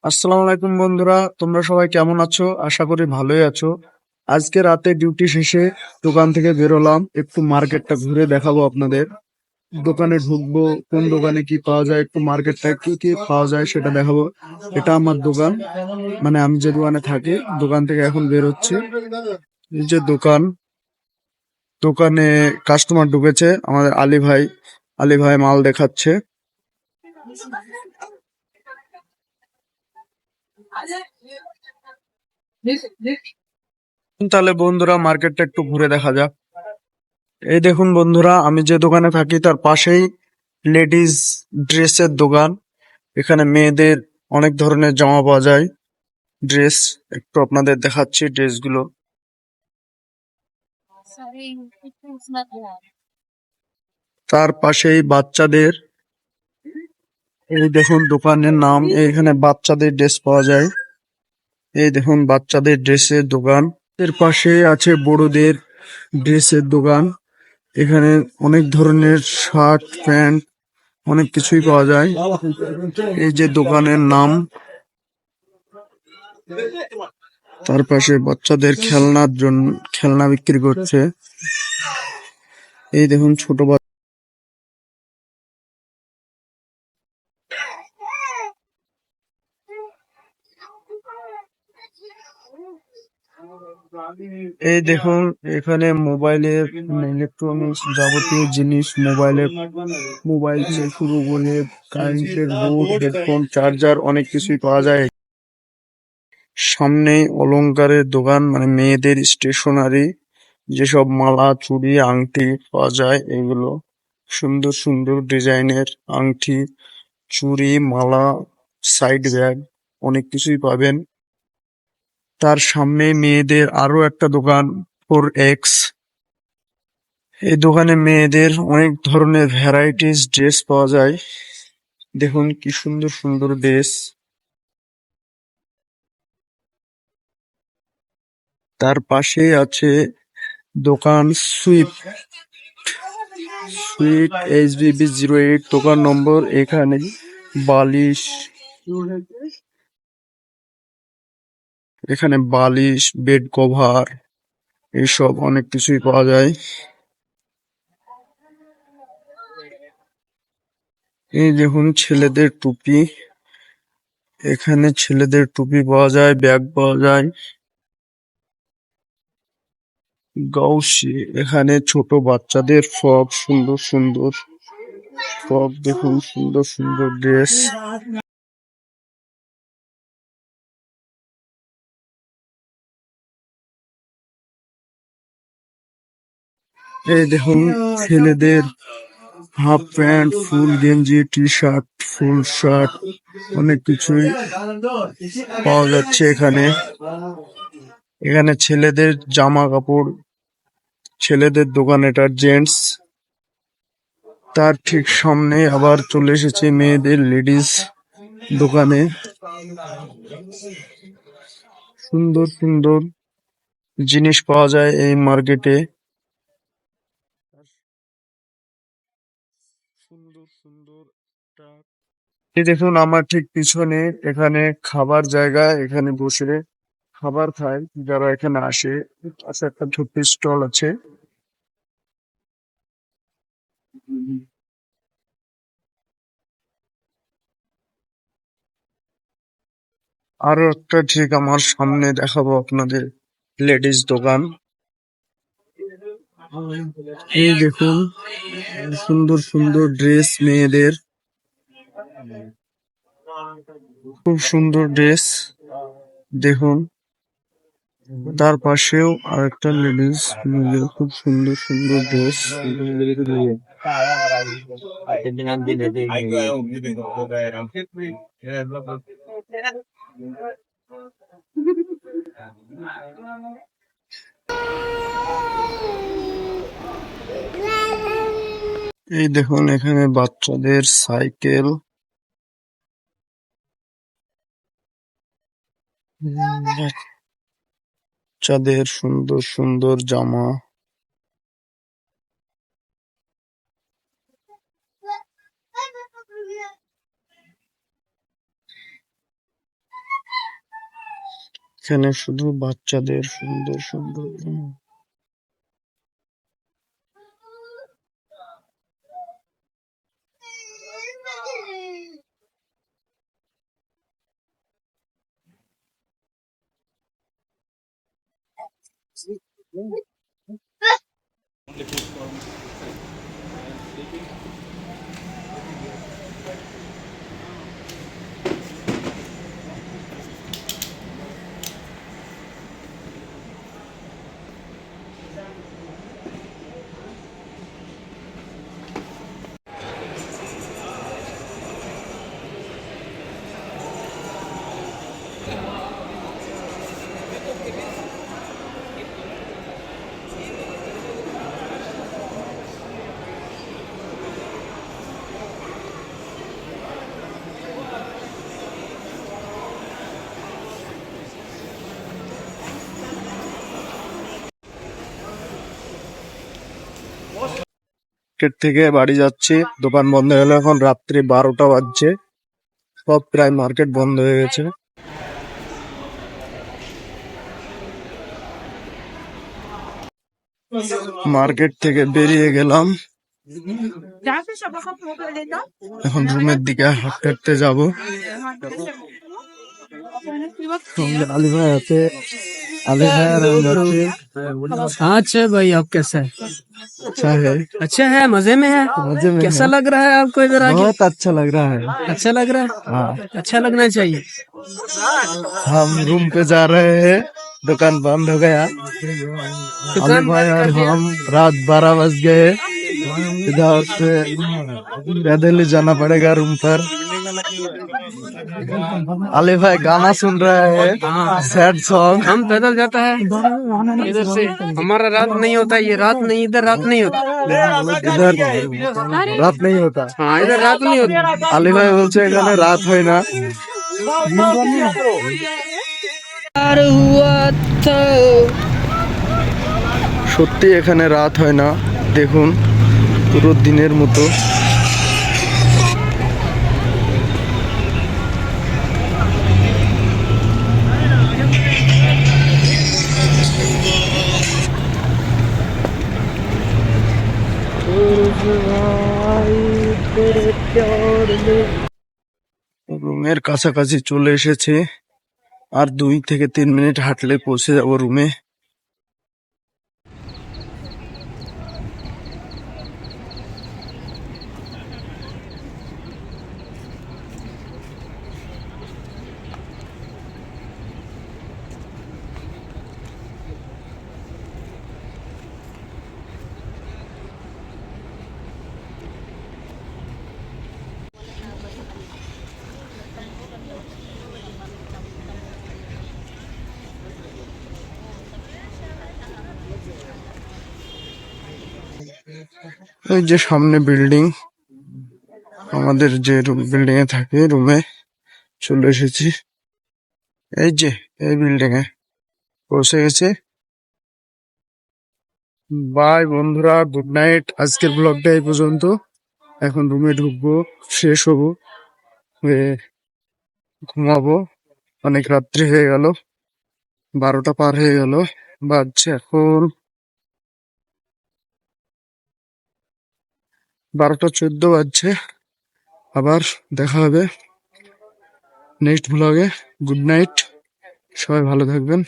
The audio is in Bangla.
আসসালামু আলাইকুম বন্ধুরা, তোমরা সবাই কেমন আছো? আশা করি ভালোই আছো। আজকে রাতে ডিউটি শেষে দোকান থেকে বেরোলাম, একটু মার্কেটটা ঘুরে দেখাবো আপনাদের। দোকানে ঢুকবো, কোন দোকানে কি পাওয়া যায়, একটু মার্কেটটা কি কি পাওয়া যায় সেটা দেখাবো। এটা আমার দোকান, মানে আমি যে দোকানে থাকি, দোকান থেকে এখন বেরোচ্ছি। এই যে দোকান, দোকানে কাস্টমার ঢুকেছে, আমাদের আলী ভাই মাল দেখাচ্ছে। তাহলে বন্ধুরা মার্কেটটা একটু ঘুরে দেখা যাক। এই দেখুন বন্ধুরা, আমি যে দোকানে থাকি তার পাশেই লেডিস ড্রেসের দোকান। এখানে মেয়েদের অনেক ধরনের জামা পাওয়া যায়, ড্রেস। একটু আপনাদের দেখাচ্ছি ড্রেসগুলো। তার পাশেই বাচ্চাদের, এই দেখুন দোকানের নাম, এখানে বাচ্চাদের ড্রেস পাওয়া যায়। এই দেখুন বাচ্চাদের ড্রেসের দোকান। এর পাশে আছে বড়দের ড্রেসের দোকান। এখানে অনেক ধরনের শার্ট, প্যান্ট, অনেক কিছুই পাওয়া যায়। এই যে দোকানের নাম। তার পাশে বাচ্চাদের খেলনার জন্য খেলনা বিক্রি করছে। এই দেখুন ছোট বাচ্চা। এই দেখুন এখানে মোবাইলের, ইলেকট্রনিক্স যাবতীয় জিনিস, মোবাইল থেকে শুরু করে কারেন্টের বোর্ড, হেডফোন, চার্জার, অনেক কিছুই পাওয়া যায়। সামনেই অলংকারের দোকান, মানে মেয়েদের স্টেশনারি, যেসব মালা, চুড়ি, আংটি পাওয়া যায়। এগুলো সুন্দর সুন্দর ডিজাইনের আংটি, চুড়ি, মালা, সাইড ব্যাগ, অনেক কিছুই পাবেন। তার সামনে মেয়েদের আরো একটা দোকান, 4X। এই দোকানে মেয়েদের অনেক ধরনের ভ্যারাইটিস ড্রেস পাওয়া যায়। দেখুন কি সুন্দর সুন্দর ড্রেস। তার পাশেই আছে দোকান সুইট HBB 08, দোকান নম্বর। এখানে বালিশ, বেড কভার, এইসব অনেক কিছুই পাওয়া যায়। এই দেখুন ছেলেদের টুপি, এখানে ছেলেদের টুপি পাওয়া যায়, ব্যাগ পাওয়া যায়। গাউসি, এখানে ছোট বাচ্চাদের ফ্রক, সুন্দর সুন্দর ফ্রক, দেখুন সুন্দর সুন্দর ড্রেস। এই দেখুন ছেলেদের হাফ প্যান্ট, ফুল গেঞ্জি, টি শার্ট, ফুল শার্ট, অনেক কিছুই পাওয়া যাচ্ছে এখানে। এখানে ছেলেদের জামা কাপড়, ছেলেদের দোকান, এটা জেন্টস। তার ঠিক সামনে আবার চলে এসেছে মেয়েদের লেডিস দোকানে। সুন্দর সুন্দর জিনিস পাওয়া যায় এই মার্কেটে। সুন্দর সুন্দর। এই দেখুন আমার ঠিক পিছনে, এখানে খাবার জায়গা, এখানে বসে খাবার খায় যারা এখানে আসে। পাশে একটা ছোট্ট স্টল আছে। আরো একটা ঠিক আমার সামনে দেখাবো আপনাদের লেডিস দোকান। এই দেখুন সুন্দর সুন্দর ড্রেস মেয়েদের, খুব সুন্দর ড্রেস। দেখুন তার পাশেও আরেকটা লেডিস, মেয়েদের খুব সুন্দর সুন্দর ড্রেস। এই দেখুন এখানে বাচ্চাদের সাইকেল, বাচ্চাদের সুন্দর সুন্দর জামা। এখানে শুধু বাচ্চাদের সুন্দর সুন্দর মার্কেট থেকে বাড়ি যাচ্ছি, দোকান বন্ধ হলো, এখন রাত্রি 12টা বাজছে, সব প্রায় মার্কেট বন্ধ হয়ে গেছে। মার্কেট থেকে বেরিয়ে গেলাম, এখন রুমের দিকে হাঁটতে হাঁটতে যাবো। আলী ভাই আছে, আলী ভাই আর আমি যাচ্ছি। अच्छा भाई, आप कैसा है? अच्छा है, अच्छा है, मजे में है। मजे में कैसा है। लग रहा है आपको इधर आके? बहुत अच्छा लग रहा है। अच्छा लग रहा है? हाँ, अच्छा लगना चाहिए। हम रूम पे जा रहे हैं, दुकान बंद हो गया। अली भाई और हम रात 12 बज गए, इधर से पैदल ही जाना पड़ेगा रूम पर। अली भाई गाना सुन रहा है, सैड सॉन्ग। हम पैदल जाता है इधर से, हमारा रात नहीं होता, ये रात नहीं, इधर रात नहीं होता। इधर रात नहीं होता। हाँ, इधर रात नहीं होता। আলী ভাই বলছে এখানে রাত হয় না। সত্যি এখানে রাত হয় না, দেখুন পুরো দিনের মতো। রুমের কাছাকাছি চলে এসেছে, আর 2 থেকে 3 মিনিট হাঁটলে পৌঁছে যাবো রুমে। এই যে সামনে বিল্ডিং, আমাদের যে বিল্ডিং এ থাকে, রুমে চলে এসেছি। এই যে এই বিল্ডিং এ পৌঁছে গেছে। বাই বন্ধুরা, গুড নাইট। আজকের ব্লগটা এই পর্যন্ত। এখন রুমে ঢুকবো, ফ্রেশ হবো, হয়ে ঘুমাবো। অনেক রাত্রি হয়ে গেল, 12টা পার হয়ে গেল, বাজছে এখন 12টা 14 বাজছে। আবার দেখা হবে নেক্সট ব্লগে। গুড নাইট, সবাই ভালো থাকবেন।